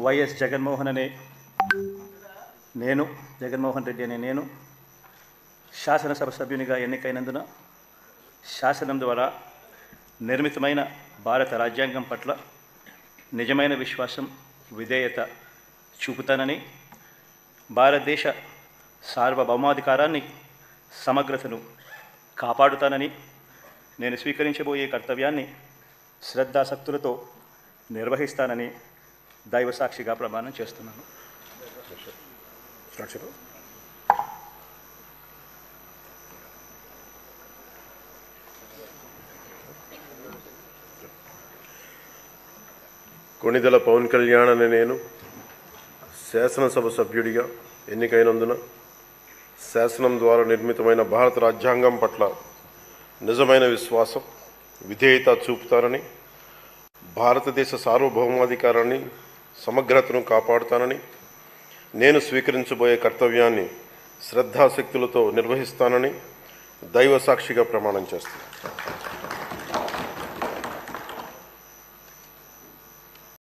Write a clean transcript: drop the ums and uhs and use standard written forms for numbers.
YS Jaganmohan Reddy అనే నేను శాసనసభ సభ్యునిగా ఎన్నికైనందున శాసనం ద్వారా నిర్మితమైన భారత రాజ్యాంగం పట్ల నిజమైన విశ్వాసం, విధేయత చూపుతానని, భారతదేశ సార్వభౌమాధికారాన్ని, సమగ్రతను కాపాడుతానని, నేను స్వీకరించబోయే కర్తవ్యాన్ని శ్రద్ధాసక్తులతో నిర్వహిస్తానని దైవ సాక్షిగా ప్రమాణం చేస్తున్నాను. కొణిదెల పవన్ కళ్యాణ్ అనే నేను శాసనసభ సభ్యుడిగా ఎన్నికైనందున శాసనం ద్వారా నిర్మితమైన భారత రాజ్యాంగం పట్ల నిజమైన విశ్వాసం, విధేయత చూపుతానని, భారతదేశ సార్వభౌమాధికారాన్ని, సమగ్రతను కాపాడుతానని, నేను స్వీకరించబోయే కర్తవ్యాన్ని శ్రద్ధాశక్తులతో నిర్వహిస్తానని దైవ సాక్షిగా ప్రమాణం చేస్తున్నాను.